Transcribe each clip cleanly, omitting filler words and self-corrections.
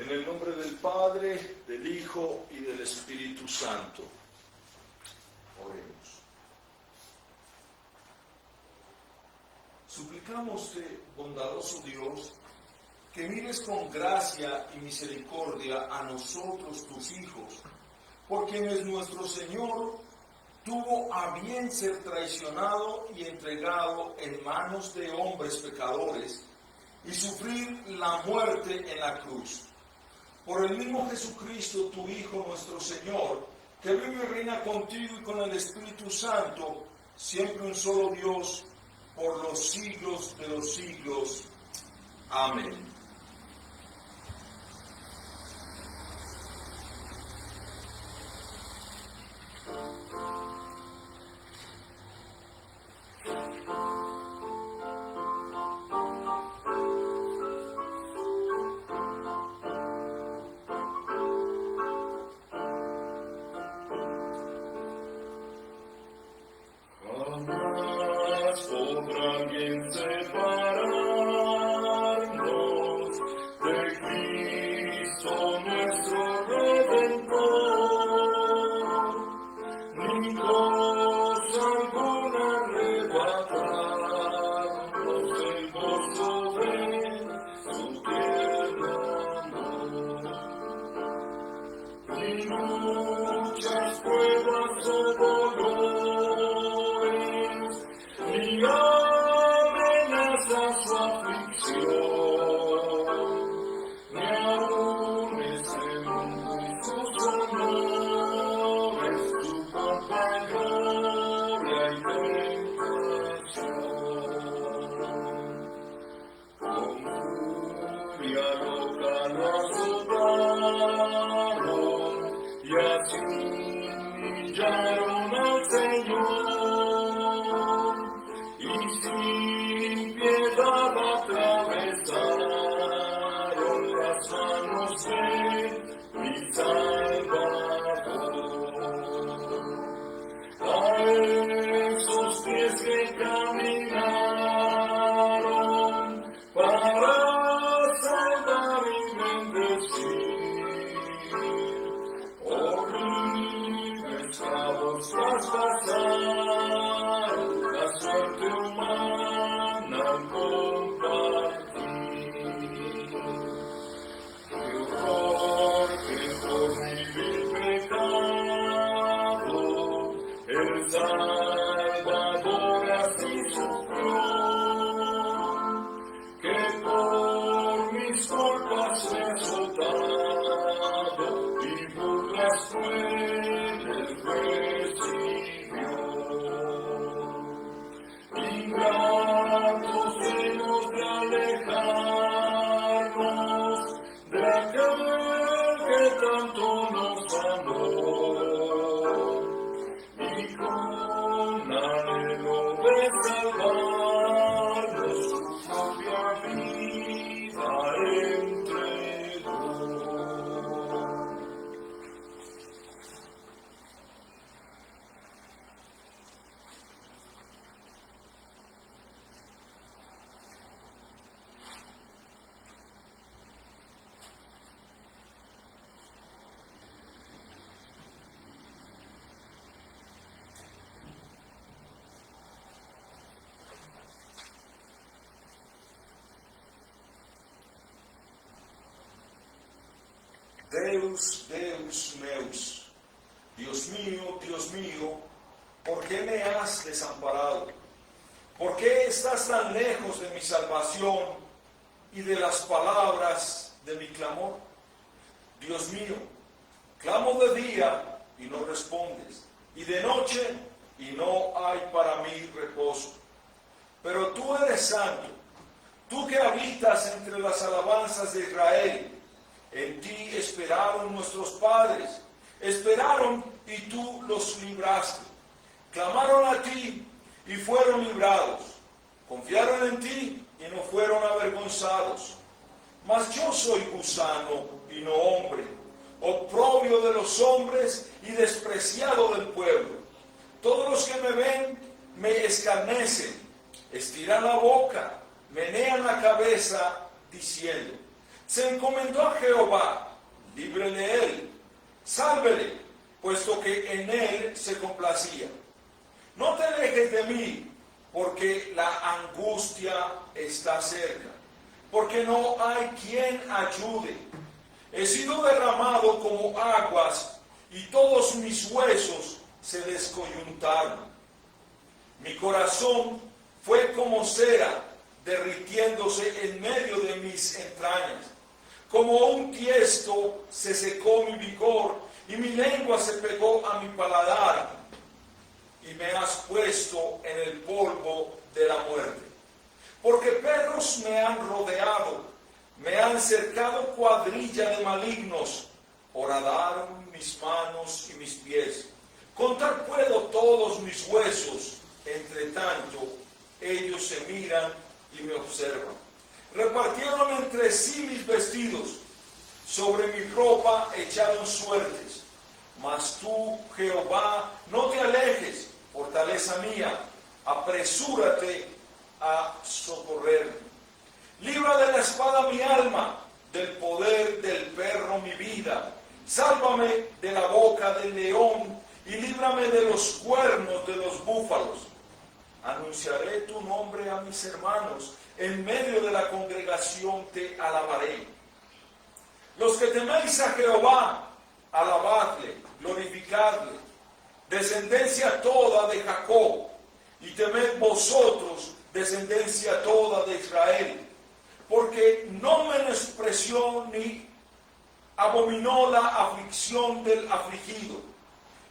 En el nombre del Padre, del Hijo y del Espíritu Santo. Oremos. Suplicámoste, bondadoso Dios, que mires con gracia y misericordia a nosotros, tus hijos, por quienes nuestro Señor tuvo a bien ser traicionado y entregado en manos de hombres pecadores y sufrir la muerte en la cruz. Por el mismo Jesucristo, tu Hijo, nuestro Señor, que vive y reina contigo y con el Espíritu Santo, siempre un solo Dios, por los siglos de los siglos. Amén. Deus, Deus meus, Dios mío, ¿por qué me has desamparado? ¿Por qué estás tan lejos de mi salvación y de las palabras de mi clamor? Dios mío, clamo de día y no respondes, y de noche y no hay para mí reposo. Pero tú eres santo, tú que habitas entre las alabanzas de Israel. En ti esperaron nuestros padres, esperaron y tú los libraste. Clamaron a ti y fueron librados. Confiaron en ti y no fueron avergonzados. Mas yo soy gusano y no hombre, oprobio de los hombres y despreciado del pueblo. Todos los que me ven me escarnecen, estiran la boca, menean la cabeza, diciendo: Se encomendó a Jehová, líbrele él, sálvele, puesto que en él se complacía. No te alejes de mí, porque la angustia está cerca, porque no hay quien ayude. He sido derramado como aguas, y todos mis huesos se descoyuntaron. Mi corazón fue como cera, derritiéndose en medio de mis entrañas. Como un tiesto se secó mi vigor, y mi lengua se pegó a mi paladar, y me has puesto en el polvo de la muerte. Porque perros me han rodeado, me han cercado cuadrilla de malignos, horadaron mis manos y mis pies. Contar puedo todos mis huesos, entre tanto ellos se miran y me observan. Repartieron entre sí mis vestidos, sobre mi ropa echaron suertes. Mas tú, Jehová, no te alejes, fortaleza mía, apresúrate a socorrerme. Libra de la espada mi alma, del poder del perro mi vida. Sálvame de la boca del león y líbrame de los cuernos de los búfalos. Anunciaré tu nombre a mis hermanos, en medio de la congregación te alabaré. Los que teméis a Jehová, alabadle, glorificadle, descendencia toda de Jacob, y temed vosotros, descendencia toda de Israel, porque no menospreció ni abominó la aflicción del afligido,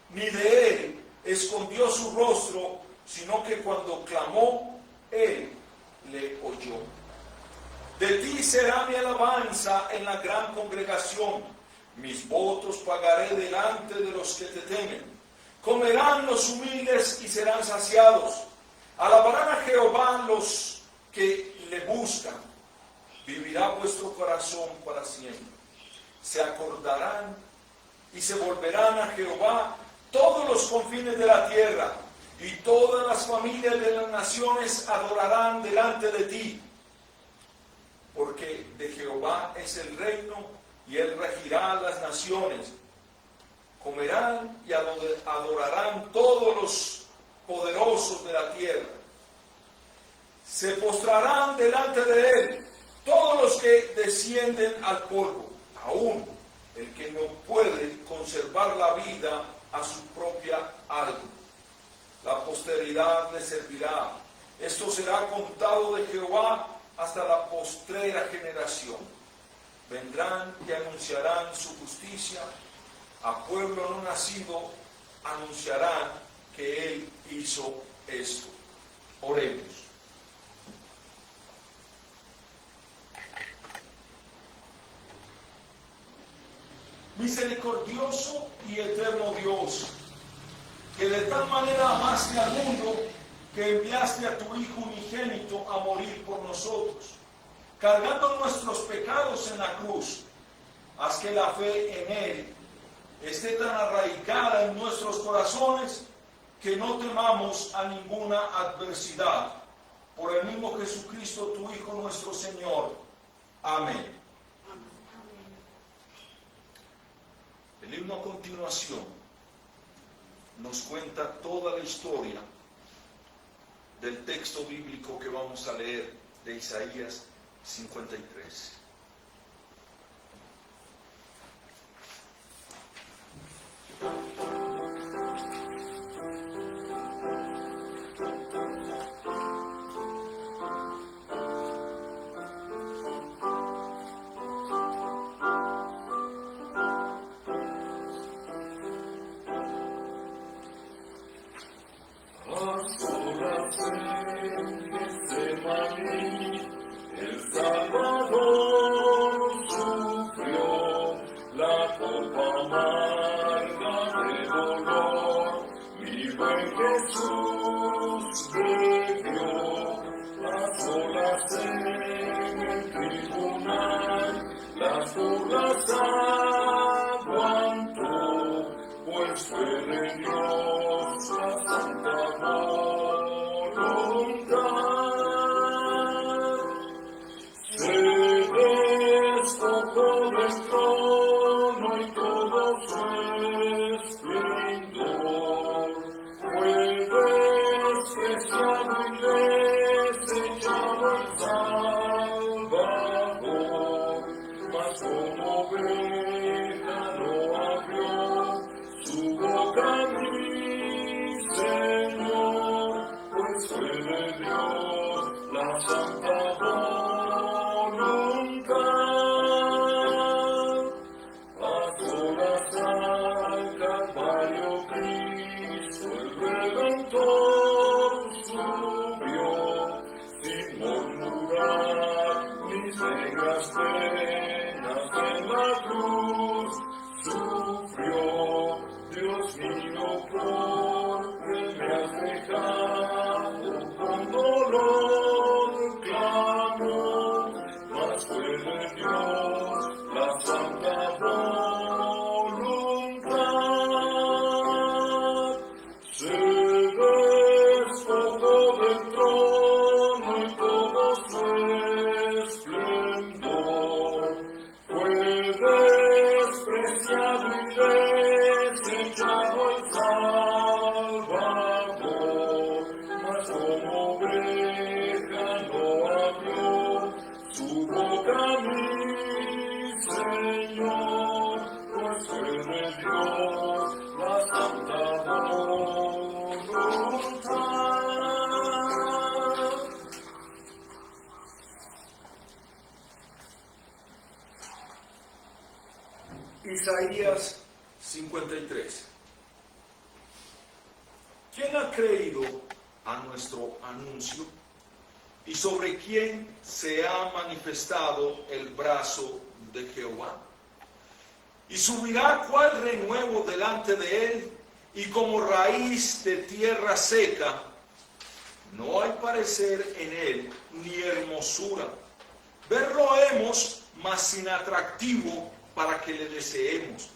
ni de él escondió su rostro, sino que cuando clamó, él le oyó. De ti será mi alabanza en la gran congregación, mis votos pagaré delante de los que te temen. Comerán los humildes y serán saciados. Alabarán a Jehová los que le buscan. Vivirá vuestro corazón para siempre. Se acordarán y se volverán a Jehová todos los confines de la tierra, y todas las familias de las naciones adorarán delante de ti. Porque de Jehová es el reino, y él regirá las naciones. Comerán y adorarán todos los poderosos de la tierra. Se postrarán delante de él todos los que descienden al polvo, aún el que no puede conservar la vida a su propia alma. La posteridad le servirá. Esto será contado de Jehová hasta la postrera generación. Vendrán y anunciarán su justicia. A pueblo no nacido anunciarán que él hizo esto. Oremos. Misericordioso y eterno Dios, que de tal manera amaste al mundo que enviaste a tu Hijo unigénito a morir por nosotros, cargando nuestros pecados en la cruz. Haz que la fe en Él esté tan arraigada en nuestros corazones que no temamos a ninguna adversidad. Por el mismo Jesucristo, tu Hijo nuestro Señor. Amén. El himno a continuación nos cuenta toda la historia del texto bíblico que vamos a leer de Isaías 53. El Salvador sufrió la copa amarga de dolor. Mi buen Jesús bebió las olas en el tribunal, las burlas aguantó, pues fue de Dios la santa voluntad. Se descolgó despreciado y desechado el Salvador, mas como oveja no abrió su boca mi Señor, pues fue de Dios la santa voluntad. Isaías 53. ¿Quién ha creído a nuestro anuncio? ¿Y sobre quién se ha manifestado el brazo de Jehová? Y subirá cual renuevo delante de él, y como raíz de tierra seca. No hay parecer en él, ni hermosura. Verlo hemos, mas sin atractivo para que le deseemos.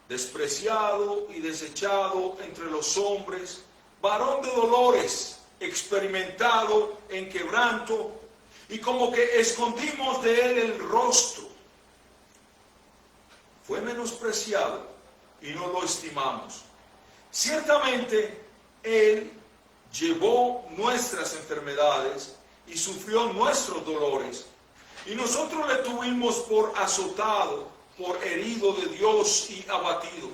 Despreciado y desechado entre los hombres, varón de dolores, experimentado en quebranto, y como que escondimos de él el rostro. Fue menospreciado y no lo estimamos. Ciertamente, él llevó nuestras enfermedades y sufrió nuestros dolores. Y nosotros le tuvimos por azotado, por herido de Dios y abatido.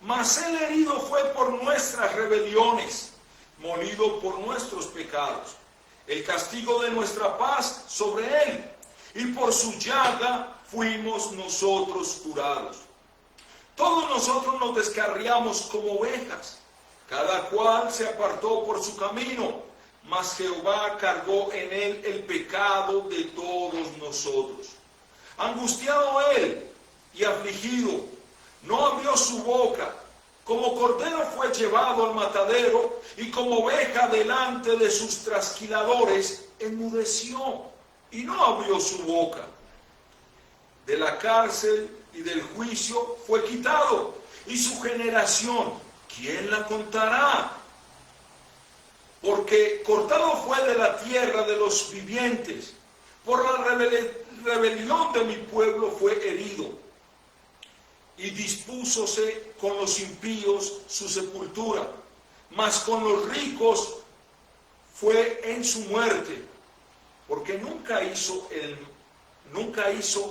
Mas él herido fue por nuestras rebeliones, molido por nuestros pecados. El castigo de nuestra paz sobre él, y por su llaga fuimos nosotros curados. Todos nosotros nos descarriamos como ovejas, cada cual se apartó por su camino, mas Jehová cargó en él el pecado de todos nosotros. Angustiado él y afligido, no abrió su boca. Como cordero fue llevado al matadero, y como oveja delante de sus trasquiladores, enmudeció y no abrió su boca. De la cárcel y del juicio fue quitado, y su generación, ¿quién la contará? Porque cortado fue de la tierra de los vivientes, por la rebelión de mi pueblo fue herido, y dispúsose con los impíos su sepultura, mas con los ricos fue en su muerte, porque nunca hizo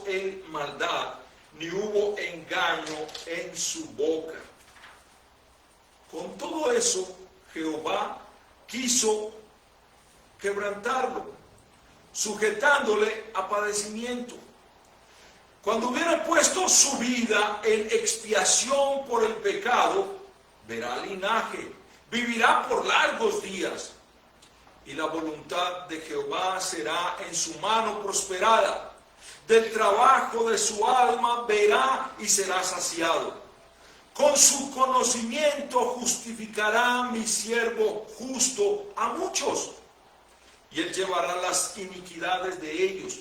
él maldad, ni hubo engaño en su boca. Con todo eso, Jehová quiso quebrantarlo, sujetándole a padecimiento. Cuando hubiera puesto su vida en expiación por el pecado, verá linaje, vivirá por largos días, y la voluntad de Jehová será en su mano prosperada. Del trabajo de su alma verá y será saciado. Con su conocimiento justificará mi siervo justo a muchos, y él llevará las iniquidades de ellos.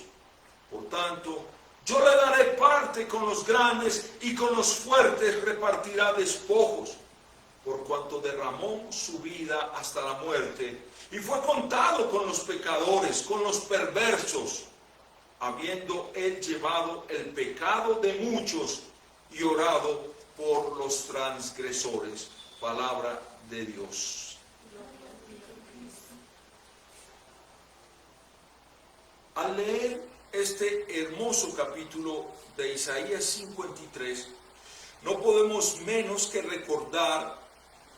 Por tanto, yo le daré parte con los grandes, y con los fuertes repartirá despojos, por cuanto derramó su vida hasta la muerte, y fue contado con los pecadores, con los perversos, habiendo él llevado el pecado de muchos y orado por los transgresores. Palabra de Dios. Al leer este hermoso capítulo de Isaías 53, no podemos menos que recordar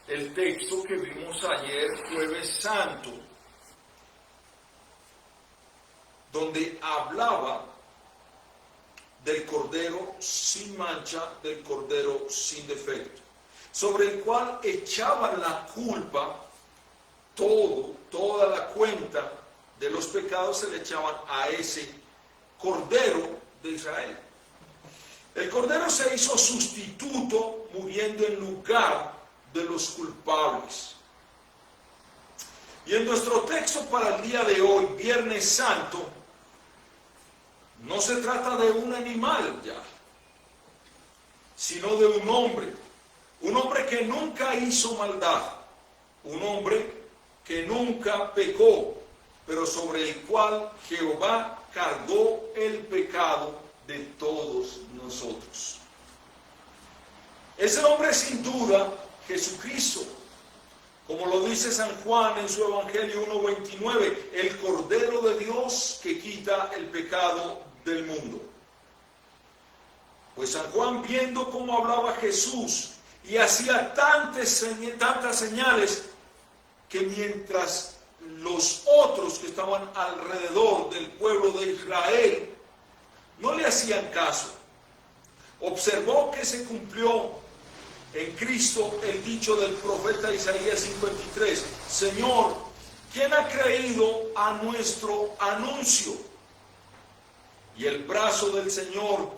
el texto que vimos ayer, Jueves Santo, donde hablaba del Cordero sin mancha, del Cordero sin defecto, sobre el cual echaban la culpa, toda la cuenta de los pecados se le echaban a ese Cordero de Israel. El Cordero se hizo sustituto, muriendo en lugar de los culpables. Y en nuestro texto para el día de hoy, Viernes Santo, no se trata de un animal ya, sino de un hombre que nunca hizo maldad, un hombre que nunca pecó, pero sobre el cual Jehová cargó el pecado de todos nosotros. Ese hombre es sin duda Jesucristo. Como lo dice San Juan en su Evangelio 1:29, el Cordero de Dios que quita el pecado del mundo. Pues San Juan, viendo cómo hablaba Jesús y hacía tantas señales, que mientras los otros que estaban alrededor del pueblo de Israel no le hacían caso, observó que se cumplió en Cristo el dicho del profeta Isaías 53, Señor, ¿quién ha creído a nuestro anuncio? Y el brazo del Señor,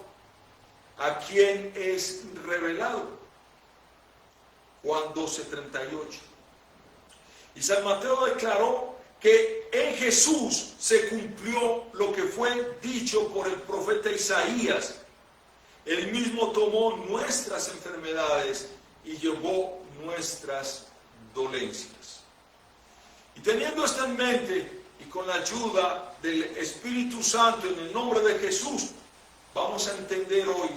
¿a quién es revelado? Juan 12:38. Y San Mateo declaró que en Jesús se cumplió lo que fue dicho por el profeta Isaías. Él mismo tomó nuestras enfermedades y llevó nuestras dolencias. Y teniendo esto en mente y con la ayuda del Espíritu Santo en el nombre de Jesús, vamos a entender hoy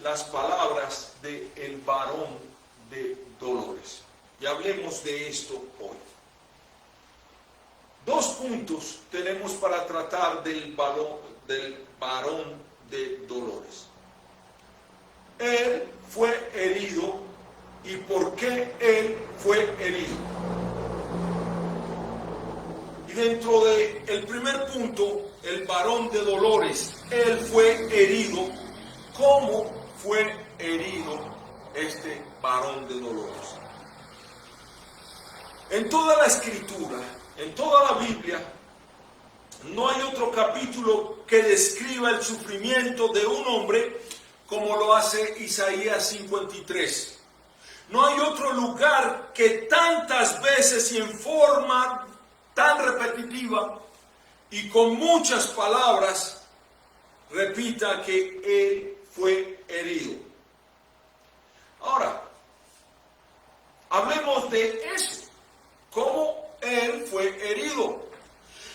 las palabras del varón de dolores. Y hablemos de esto hoy. 2 puntos tenemos para tratar del varón de dolores. Él fue herido. ¿Y por qué él fue herido? Y dentro del primer punto, el varón de dolores, él fue herido. ¿Cómo fue herido este varón de dolores? En toda la Escritura, en toda la Biblia, no hay otro capítulo que describa el sufrimiento de un hombre como lo hace Isaías 53. No hay otro lugar que tantas veces y en forma tan repetitiva y con muchas palabras repita que él fue herido. Ahora, hablemos de eso, cómo él fue herido.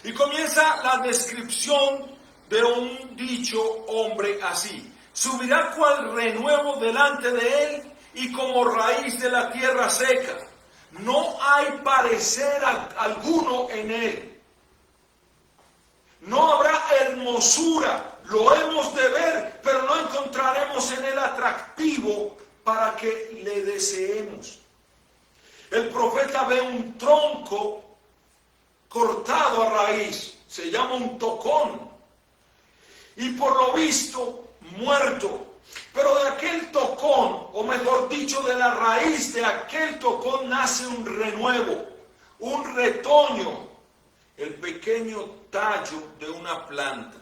Y comienza la descripción de un dicho hombre así: subirá cual renuevo delante de él y como raíz de la tierra seca. No hay parecer alguno en él. No habrá hermosura. Lo hemos de ver, pero no encontraremos en él atractivo para que le deseemos. El profeta ve un tronco cortado a raíz, se llama un tocón, y por lo visto muerto. Pero de aquel tocón, o mejor dicho, de la raíz de aquel tocón nace un renuevo, un retoño, el pequeño tallo de una planta.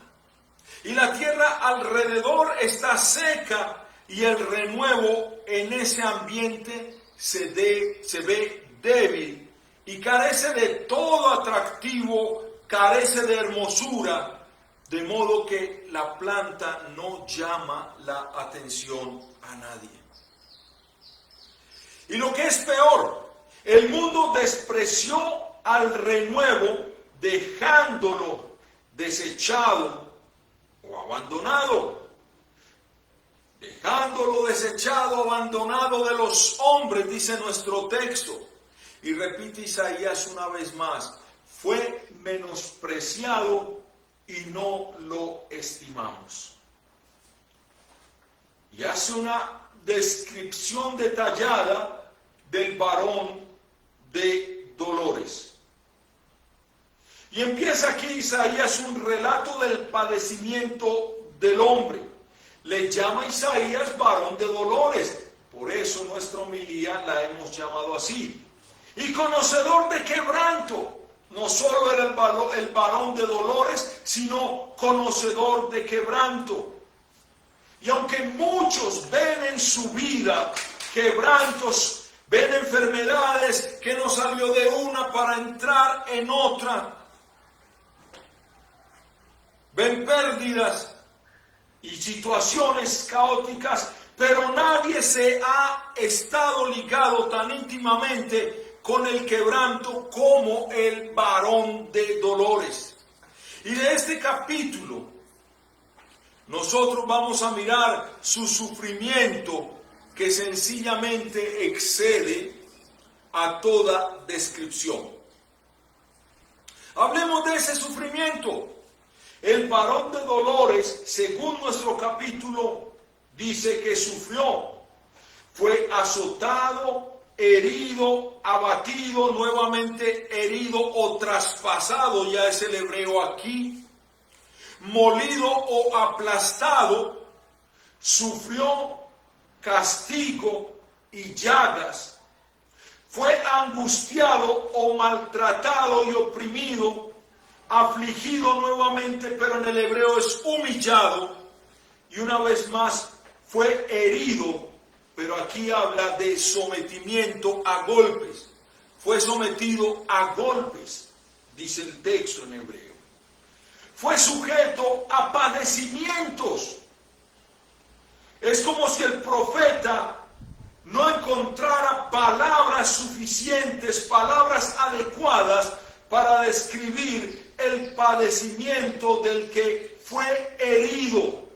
Y la tierra alrededor está seca y el renuevo en ese ambiente se ve débil y carece de todo atractivo, carece de hermosura, de modo que la planta no llama la atención a nadie. Y lo que es peor, el mundo despreció al renuevo dejándolo desechado o abandonado. Dejándolo desechado, abandonado de los hombres, dice nuestro texto. Y repite Isaías una vez más, fue menospreciado y no lo estimamos. Y hace una descripción detallada del varón de dolores. Y empieza aquí Isaías un relato del padecimiento del hombre. Le llama Isaías varón de dolores. Por eso nuestra homilía la hemos llamado así. Y conocedor de quebranto. No solo era el varón de dolores, sino conocedor de quebranto. Y aunque muchos ven en su vida quebrantos, ven enfermedades que no salió de una para entrar en otra, ven pérdidas y situaciones caóticas, pero nadie se ha estado ligado tan íntimamente con el quebranto como el varón de dolores. Y de este capítulo nosotros vamos a mirar su sufrimiento que sencillamente excede a toda descripción. Hablemos de ese sufrimiento. El varón de dolores, según nuestro capítulo, dice que sufrió. Fue azotado, herido, abatido, nuevamente herido o traspasado, ya es el hebreo aquí, molido o aplastado, sufrió castigo y llagas, fue angustiado o maltratado y oprimido, afligido nuevamente, pero en el hebreo es humillado, y una vez más fue herido, pero aquí habla de sometimiento a golpes. Fue sometido a golpes, dice el texto en hebreo. Fue sujeto a padecimientos. Es como si el profeta no encontrara palabras suficientes, palabras adecuadas para describir el padecimiento del que fue herido.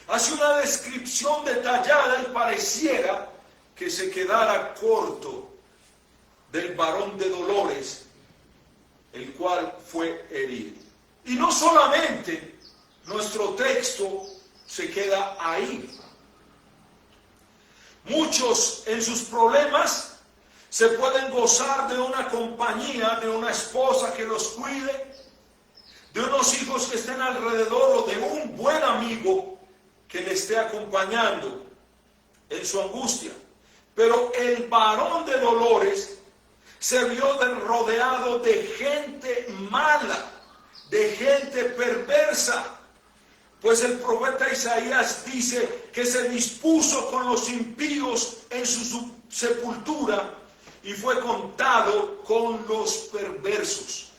Hace una descripción detallada y pareciera que se quedara corto del varón de dolores, el cual fue herido. Y no solamente nuestro texto se queda ahí. Muchos en sus problemas se pueden gozar de una compañía, de una esposa que los cuide, de unos hijos que estén alrededor o de un buen amigo que le esté acompañando en su angustia. Pero el varón de dolores se vio rodeado de gente mala, de gente perversa. Pues el profeta Isaías dice que se dispuso con los impíos en su sepultura y fue contado con los perversos.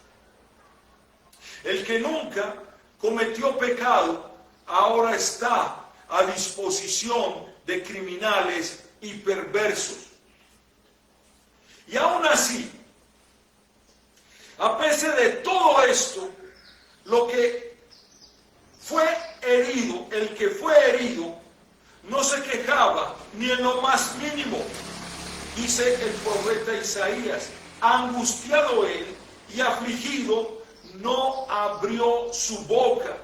El que nunca cometió pecado ahora está a disposición de criminales y perversos. Y aún así, a pesar de todo esto, lo que fue herido, el que fue herido, no se quejaba ni en lo más mínimo. Dice el profeta Isaías, angustiado él y afligido, no abrió su boca.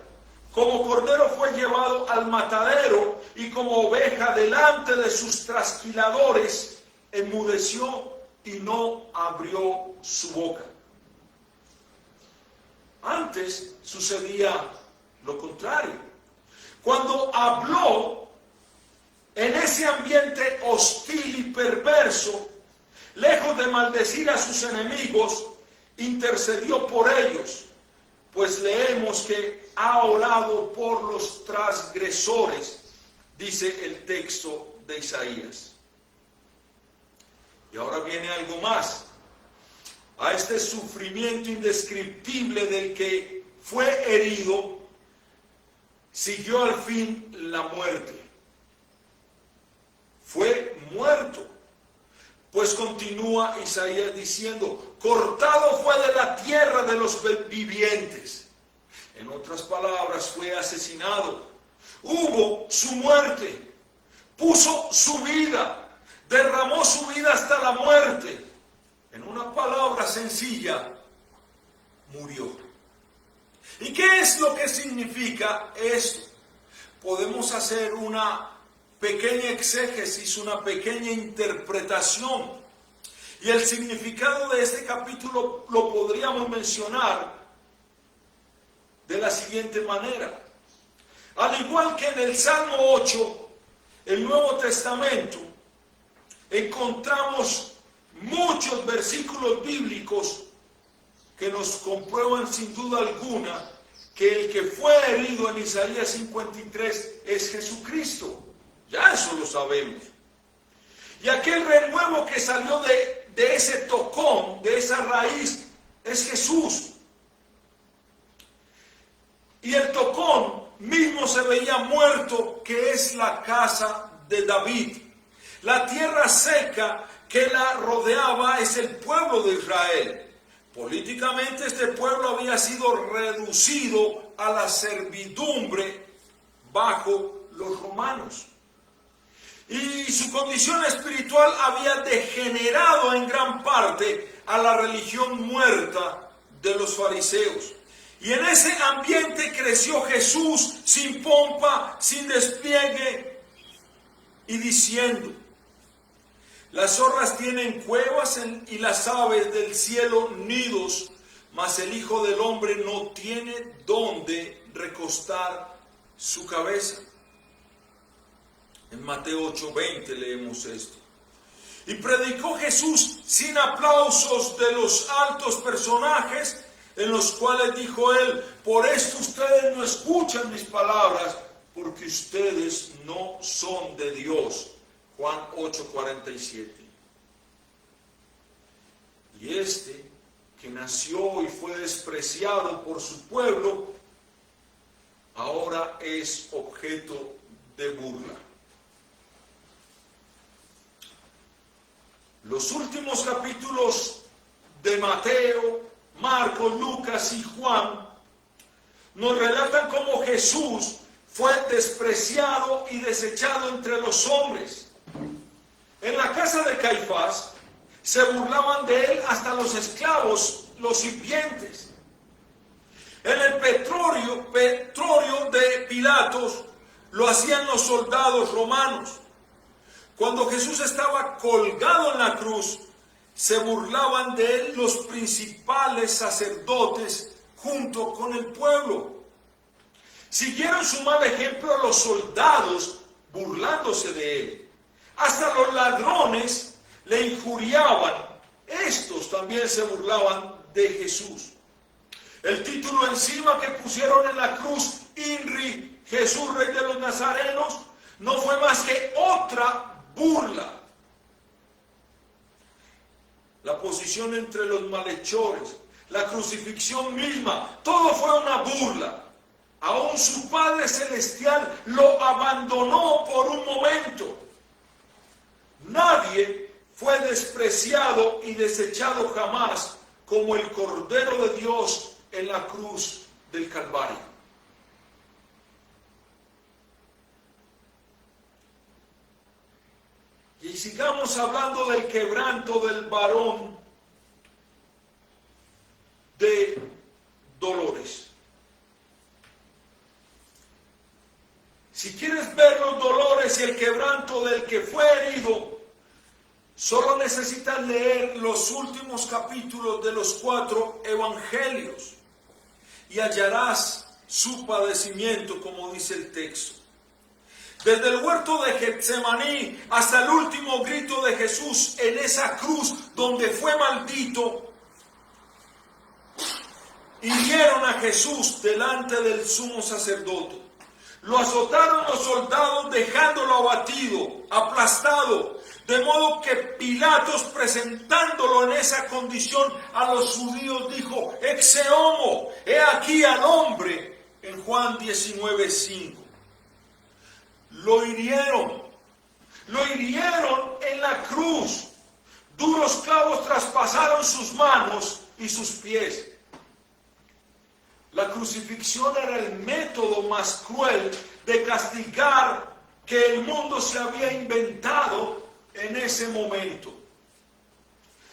Como cordero fue llevado al matadero y como oveja delante de sus trasquiladores, enmudeció y no abrió su boca. Antes sucedía lo contrario. Cuando habló en ese ambiente hostil y perverso, lejos de maldecir a sus enemigos, intercedió por ellos, pues leemos que ha orado por los transgresores, dice el texto de Isaías. Y ahora viene algo más. A este sufrimiento indescriptible del que fue herido, siguió al fin la muerte. Fue muerto. Pues continúa Isaías diciendo, cortado fue de la tierra de los vivientes. En otras palabras, fue asesinado. Hubo su muerte. Puso su vida. Derramó su vida hasta la muerte. En una palabra sencilla, murió. ¿Y qué es lo que significa esto? Podemos hacer una pequeña exégesis, una pequeña interpretación. Y el significado de este capítulo lo podríamos mencionar de la siguiente manera. Al igual que en el Salmo 8, el Nuevo Testamento, encontramos muchos versículos bíblicos que nos comprueban sin duda alguna que el que fue herido en Isaías 53 es Jesucristo. Ya eso lo sabemos. Y aquel renuevo que salió de ese tocón, de esa raíz, es Jesús. Y el tocón mismo se veía muerto, que es la casa de David. La tierra seca que la rodeaba es el pueblo de Israel. Políticamente este pueblo había sido reducido a la servidumbre bajo los romanos. Y su condición espiritual había degenerado en gran parte a la religión muerta de los fariseos. Y en ese ambiente creció Jesús sin pompa, sin despliegue y diciendo: las zorras tienen cuevas y las aves del cielo nidos, mas el Hijo del Hombre no tiene dónde recostar su cabeza. En Mateo 8:20 leemos esto. Y predicó Jesús sin aplausos de los altos personajes, en los cuales dijo él: por esto ustedes no escuchan mis palabras, porque ustedes no son de Dios. Juan 8:47. Y este, que nació y fue despreciado por su pueblo, ahora es objeto de burla. Los últimos capítulos de Mateo, Marcos, Lucas y Juan nos relatan cómo Jesús fue despreciado y desechado entre los hombres. En la casa de Caifás se burlaban de él hasta los esclavos, los sirvientes. En el petróleo de Pilatos lo hacían los soldados romanos. Cuando Jesús estaba colgado en la cruz, se burlaban de él los principales sacerdotes junto con el pueblo. Siguieron su mal ejemplo los soldados burlándose de él. Hasta los ladrones le injuriaban. Estos también se burlaban de Jesús. El título encima que pusieron en la cruz, INRI, Jesús Rey de los Nazarenos, no fue más que otra burla. La posición entre los malhechores, la crucifixión misma, todo fue una burla. Aún su Padre Celestial lo abandonó por un momento. Nadie fue despreciado y desechado jamás como el Cordero de Dios en la cruz del Calvario. Y sigamos hablando del quebranto del varón de dolores. Si quieres ver los dolores y el quebranto del que fue herido, solo necesitas leer los últimos capítulos de los 4 evangelios y hallarás su padecimiento, como dice el texto. Desde el huerto de Getsemaní hasta el último grito de Jesús en esa cruz donde fue maldito, hirieron a Jesús delante del sumo sacerdote. Lo azotaron los soldados dejándolo abatido, aplastado, de modo que Pilatos, presentándolo en esa condición a los judíos, dijo: exe homo, he aquí al hombre, en Juan 19:5. Lo hirieron en la cruz. Duros clavos traspasaron sus manos y sus pies. La crucifixión era el método más cruel de castigar que el mundo se había inventado en ese momento.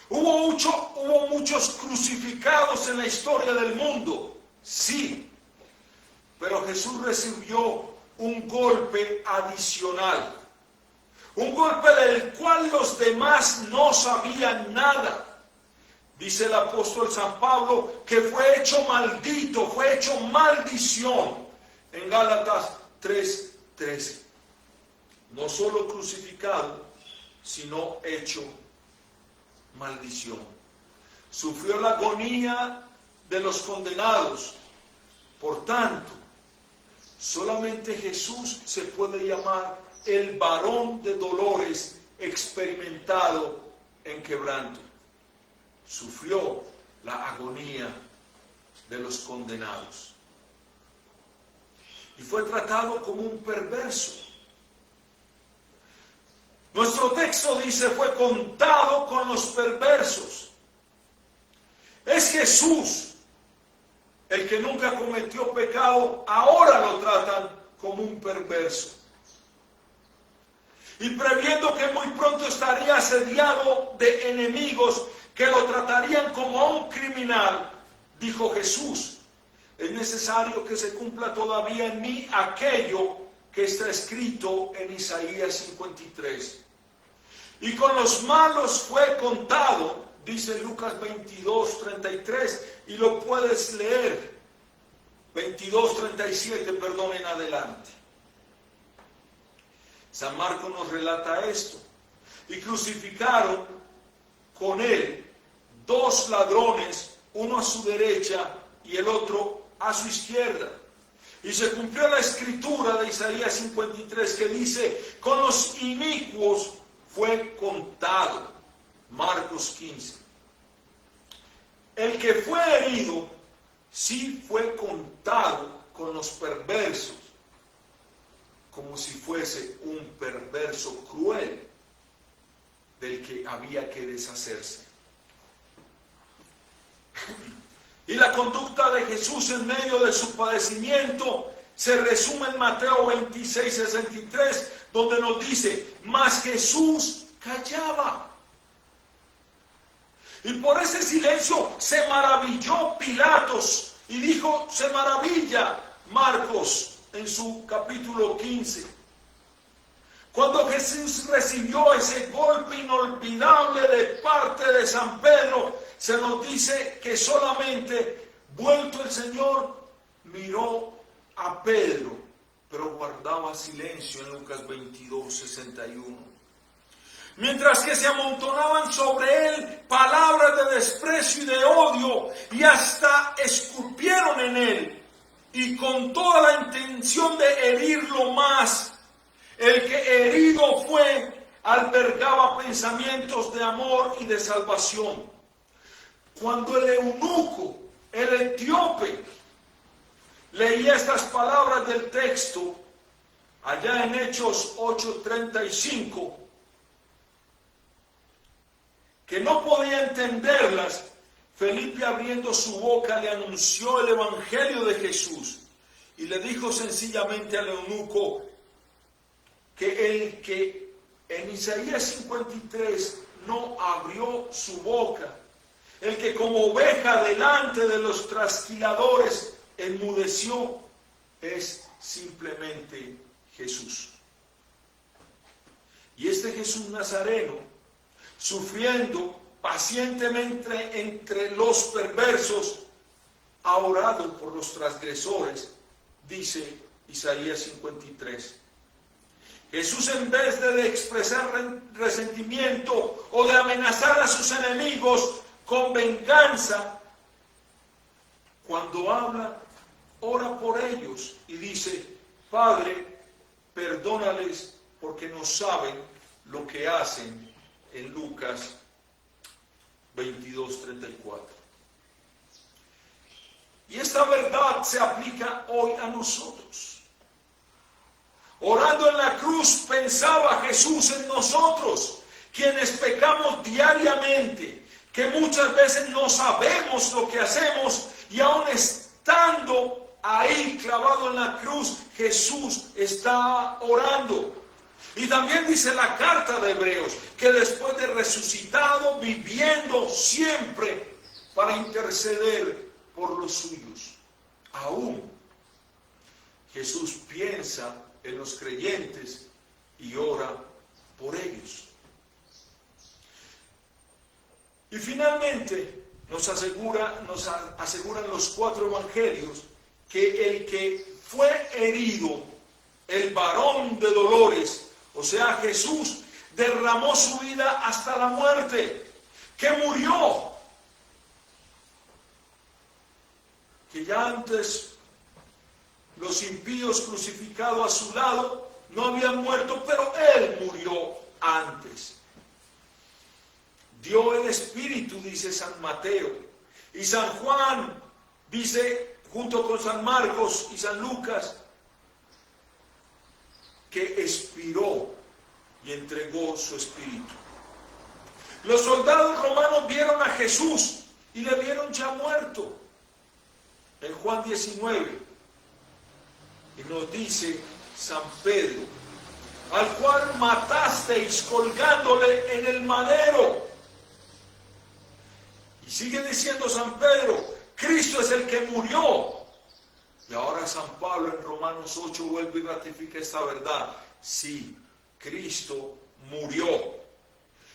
Hubo muchos crucificados en la historia del mundo, sí, pero Jesús recibió un golpe adicional, un golpe del cual los demás no sabían nada. Dice el apóstol San Pablo que fue hecho maldito, fue hecho maldición en Gálatas 3:13. No solo crucificado, sino hecho maldición. Sufrió la agonía de los condenados. Por tanto, solamente Jesús se puede llamar el varón de dolores experimentado en quebranto. Sufrió la agonía de los condenados. Y fue tratado como un perverso. Nuestro texto dice: fue contado con los perversos. Es Jesús, el que nunca cometió pecado, ahora lo tratan como un perverso. y previendo que muy pronto estaría asediado de enemigos que lo tratarían como a un criminal, dijo Jesús: es necesario que se cumpla todavía en mí aquello que está escrito en Isaías 53. Y con los malos fue contado, dice Lucas 22:33, y lo puedes leer, 22:37, perdón, en adelante. San Marcos nos relata esto. Y crucificaron con él 2 ladrones, uno a su derecha y el otro a su izquierda. Y se cumplió la escritura de Isaías 53 que dice: con los inicuos fue contado. Marcos 15. El que fue herido sí fue contado con los perversos, como si fuese un perverso cruel del que había que deshacerse. Y la conducta de Jesús en medio de su padecimiento se resume en Mateo 26:63, donde nos dice: mas Jesús callaba. Y por ese silencio se maravilló Pilatos, y dijo, se maravilla Marcos en su capítulo 15. Cuando Jesús recibió ese golpe inolvidable de parte de San Pedro, se nos dice que solamente vuelto el Señor miró a Pedro, pero guardaba silencio en Lucas 22:61. Mientras que se amontonaban sobre él palabras de desprecio y de odio, y hasta escupieron en él, y con toda la intención de herirlo más. El que herido fue, albergaba pensamientos de amor y de salvación. Cuando el eunuco, el etíope, leía estas palabras del texto, allá en Hechos 8:35, que no podía entenderlas, Felipe, abriendo su boca, le anunció el evangelio de Jesús y le dijo sencillamente al eunuco que el que en Isaías 53 no abrió su boca, el que como oveja delante de los trasquiladores enmudeció, es simplemente Jesús. Y este Jesús Nazareno, sufriendo pacientemente entre los perversos, ha orado por los transgresores, dice Isaías 53. Jesús, en vez de expresar resentimiento o de amenazar a sus enemigos con venganza, cuando habla, ora por ellos y dice: Padre, perdónales porque no saben lo que hacen, en Lucas 22:34. Y esta verdad se aplica hoy a nosotros. Orando en la cruz pensaba Jesús en nosotros, quienes pecamos diariamente, que muchas veces no sabemos lo que hacemos, y aún estando ahí clavado en la cruz, Jesús está orando. Y también dice la carta de Hebreos que después de resucitado, viviendo siempre para interceder por los suyos. Aún Jesús piensa en los creyentes y ora por ellos. Y finalmente nos aseguran los 4 evangelios que el que fue herido, el varón de dolores, o sea, Jesús, derramó su vida hasta la muerte, que murió, que ya antes los impíos crucificados a su lado no habían muerto, pero Él murió antes. Dio el Espíritu, dice San Mateo, y San Juan dice, junto con San Marcos y San Lucas, que expiró y entregó su espíritu. Los soldados romanos vieron a Jesús y le vieron ya muerto. En Juan 19, y nos dice San Pedro, al cual matasteis colgándole en el madero. Y sigue diciendo San Pedro, Cristo es el que murió. Y ahora San Pablo en Romanos 8 vuelve y ratifica esta verdad. Sí, Cristo murió.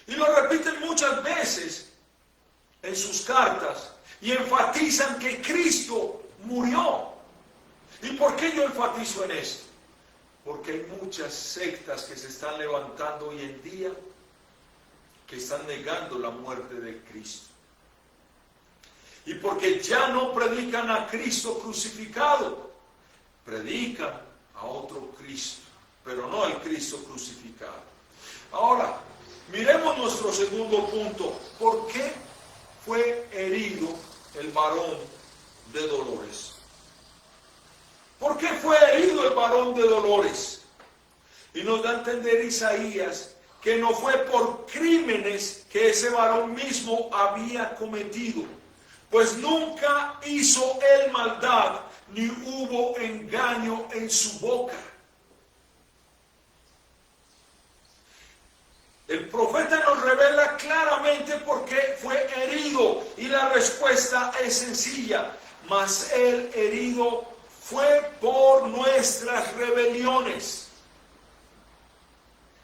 Y lo repiten muchas veces en sus cartas y enfatizan que Cristo murió. ¿Y por qué yo enfatizo en esto? Porque hay muchas sectas que se están levantando hoy en día que están negando la muerte de Cristo. Y porque ya no predican a Cristo crucificado, predican a otro Cristo, pero no al Cristo crucificado. Ahora, miremos nuestro segundo punto. ¿Por qué fue herido el varón de dolores? ¿Por qué fue herido el varón de dolores? Y nos da a entender Isaías que no fue por crímenes que ese varón mismo había cometido, pues nunca hizo él maldad, ni hubo engaño en su boca. El profeta nos revela claramente por qué fue herido, y la respuesta es sencilla: mas el herido fue por nuestras rebeliones.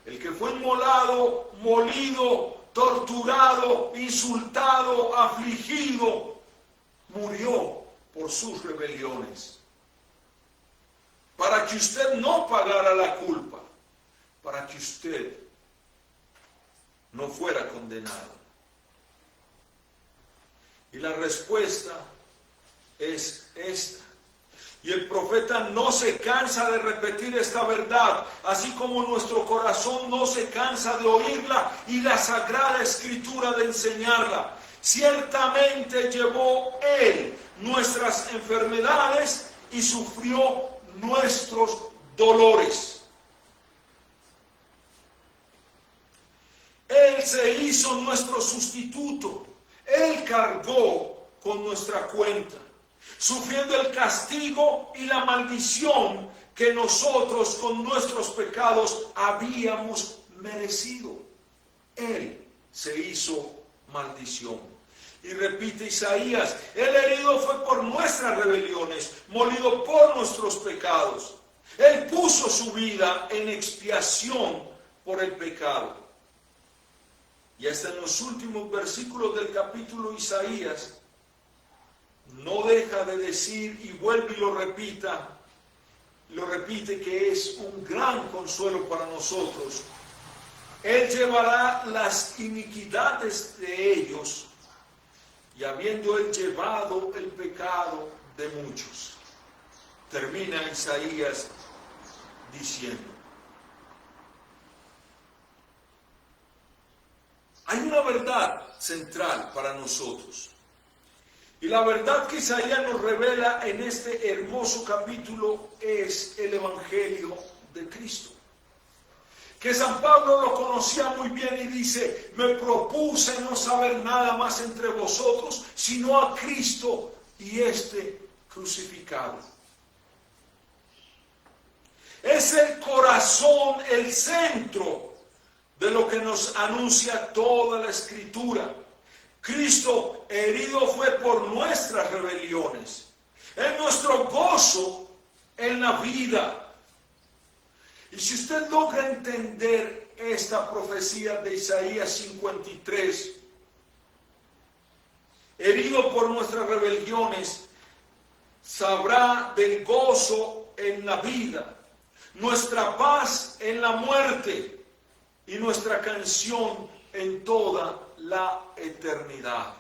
El que fue inmolado, molido, torturado, insultado, afligido, murió por sus rebeliones, para que usted no pagara la culpa, para que usted no fuera condenado. Y la respuesta es esta. Y el profeta no se cansa de repetir esta verdad, así como nuestro corazón no se cansa de oírla y la Sagrada Escritura de enseñarla. Ciertamente llevó Él nuestras enfermedades y sufrió nuestros dolores. Él se hizo nuestro sustituto. Él cargó con nuestra cuenta, sufriendo el castigo y la maldición que nosotros con nuestros pecados habíamos merecido. Él se hizo maldición. Y repite Isaías, el herido fue por nuestras rebeliones, molido por nuestros pecados. Él puso su vida en expiación por el pecado. Y hasta en los últimos versículos del capítulo Isaías, no deja de decir, y vuelve y lo repite, que es un gran consuelo para nosotros. Él llevará las iniquidades de ellos, y habiendo él llevado el pecado de muchos. Termina Isaías diciendo: hay una verdad central para nosotros. Y la verdad que Isaías nos revela en este hermoso capítulo es el Evangelio de Cristo. Que San Pablo lo conocía muy bien y dice: me propuse no saber nada más entre vosotros, sino a Cristo y este crucificado. Es el corazón, el centro de lo que nos anuncia toda la Escritura. Cristo herido fue por nuestras rebeliones. Es nuestro gozo en la vida. Y si usted logra entender esta profecía de Isaías 53, herido por nuestras rebeliones, sabrá del gozo en la vida, nuestra paz en la muerte y nuestra canción en toda la eternidad.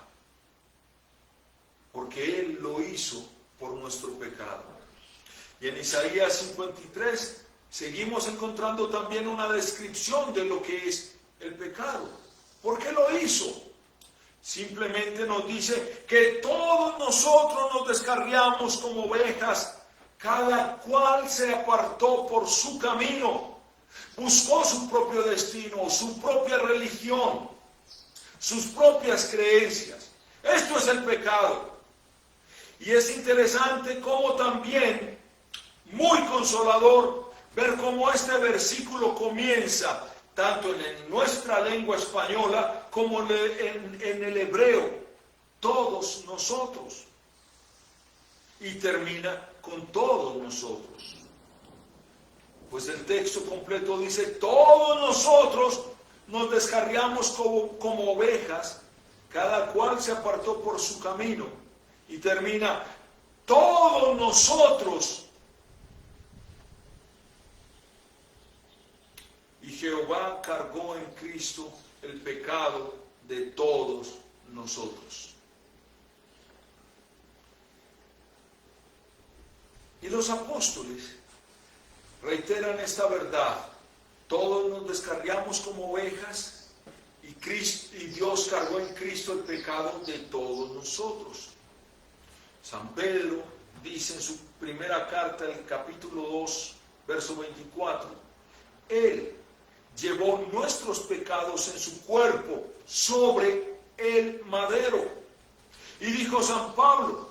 Porque Él lo hizo por nuestro pecado. Y en Isaías 53 seguimos encontrando también una descripción de lo que es el pecado. ¿Por qué lo hizo? Simplemente nos dice que todos nosotros nos descarriamos como ovejas, cada cual se apartó por su camino, buscó su propio destino, su propia religión, sus propias creencias. Esto es el pecado. Y es interesante cómo también, muy consolador, ver cómo este versículo comienza tanto en nuestra lengua española como en el hebreo, todos nosotros, y termina con todos nosotros. Pues el texto completo dice, todos nosotros nos descarriamos como ovejas, cada cual se apartó por su camino, y termina, todos nosotros. Y Jehová cargó en Cristo el pecado de todos nosotros. Y los apóstoles reiteran esta verdad. Todos nos descarriamos como ovejas y Dios cargó en Cristo el pecado de todos nosotros. San Pedro dice en su primera carta, el capítulo 2, verso 24, Él llevó nuestros pecados en su cuerpo sobre el madero. Y dijo San Pablo,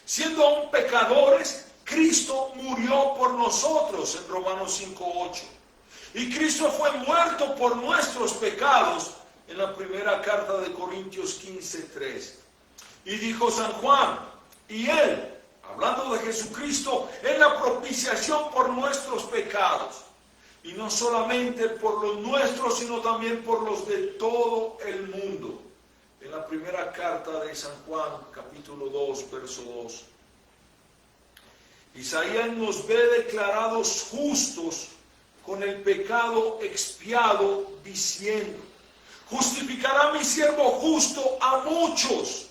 siendo aún pecadores, Cristo murió por nosotros en Romanos 5:8. Y Cristo fue muerto por nuestros pecados en la primera carta de Corintios 15:3. Y dijo San Juan, y Él, hablando de Jesucristo, es la propiciación por nuestros pecados. Y no solamente por los nuestros, sino también por los de todo el mundo. En la primera carta de San Juan, capítulo 2, verso 2. Isaías nos ve declarados justos con el pecado expiado, diciendo, justificará mi siervo justo a muchos.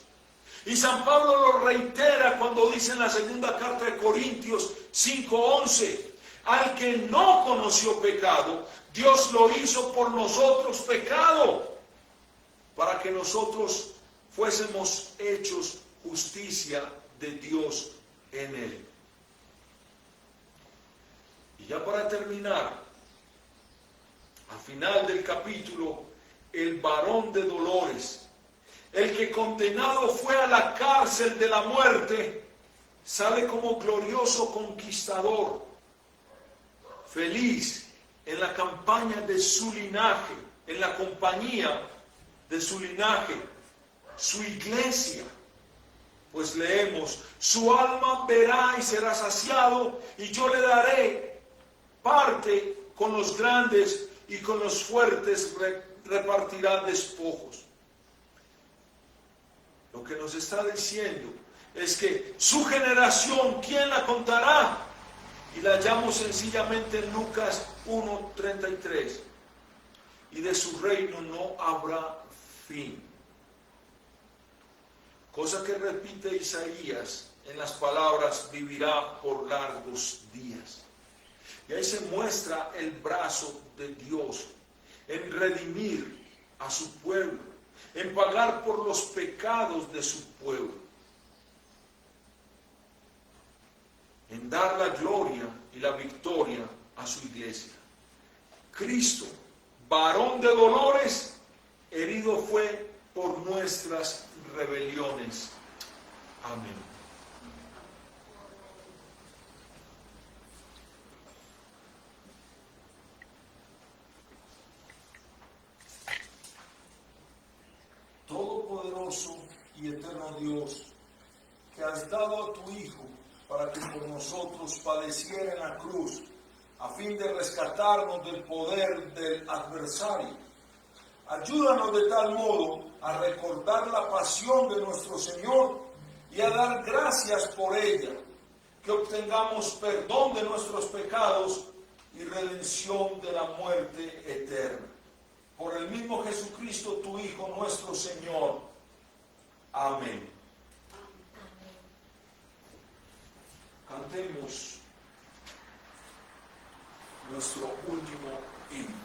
Y San Pablo lo reitera cuando dice en la segunda carta de Corintios 5:11, al que no conoció pecado, Dios lo hizo por nosotros pecado, para que nosotros fuésemos hechos justicia de Dios en él. Y ya para terminar, al final del capítulo, el varón de dolores, el que condenado fue a la cárcel de la muerte, sale como glorioso conquistador, feliz en la campaña de su linaje, en la compañía de su linaje, su iglesia. Pues leemos, su alma verá y será saciado, y yo le daré parte con los grandes, y con los fuertes repartirá despojos. Lo que nos está diciendo es que su generación, ¿quién la contará? Y la hallamos sencillamente en Lucas 1:33. Y de su reino no habrá fin. Cosa que repite Isaías en las palabras, vivirá por largos días. Y ahí se muestra el brazo de Dios en redimir a su pueblo, en pagar por los pecados de su pueblo, en dar la gloria y la victoria a su iglesia. Cristo, varón de dolores, herido fue por nuestras rebeliones. Amén. Todopoderoso y eterno Dios, que has dado a tu Hijo para que por nosotros padeciera en la cruz, a fin de rescatarnos del poder del adversario. Ayúdanos de tal modo a recordar la pasión de nuestro Señor y a dar gracias por ella, que obtengamos perdón de nuestros pecados y redención de la muerte eterna. Por el mismo Jesucristo, tu Hijo, nuestro Señor. Amén. Cantemos nuestro último himno.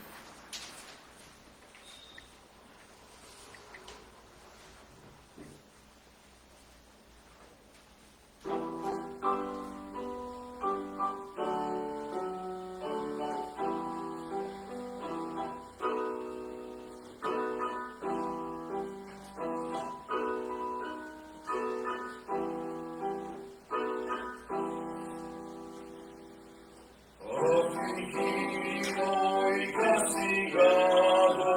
afligido y castigado,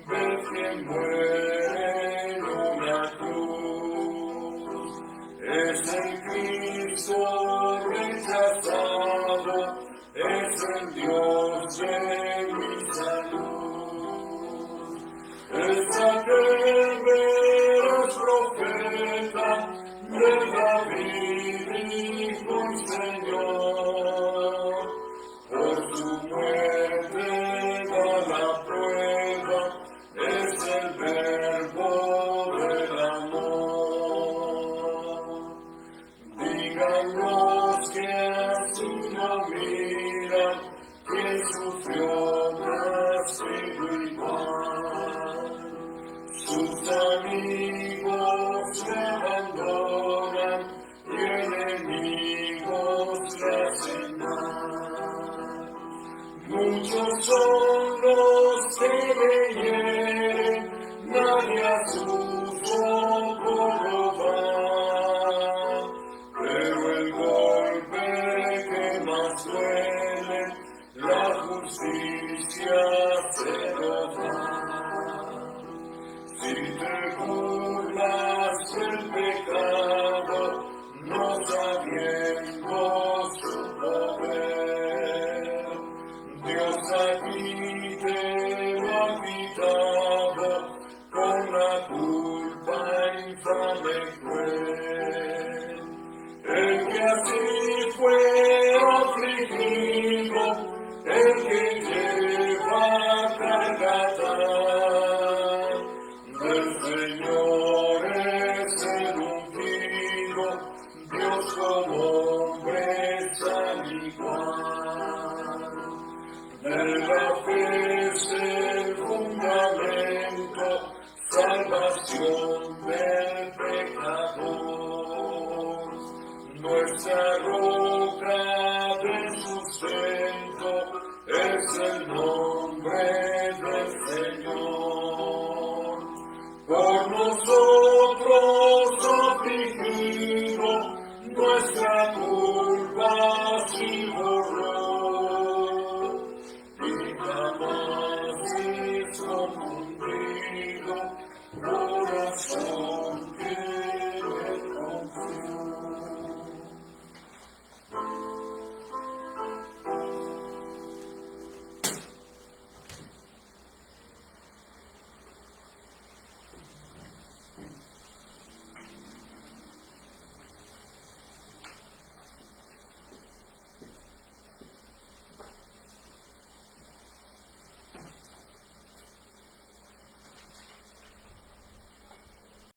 ves que muere en una cruz. Es el Cristo rechazado, es el Dios de mi salud. Es aquel veraz profeta de David, hijo y Señor. Por su muerte da la prueba, es el verbo del amor. Digan los que así no miran, que sufrió castigo igual. Sus amigos le abandonan y enemigos le hacen mal. Muchos son los que le hieren, nadie a su socorro va. Pero el golpe que más duele, la justicia se lo da. Si te burlas del pecado, no sabiendo su poder, Dios aquí te lo ha quitado con la culpa infame y cruel. El que así fue afligido, el que lleva cargada del Señor es el ungido, Dios como hombre tal igual. De la fe es el fundamento, salvación del pecador. Nuestra roca de sustento es el nombre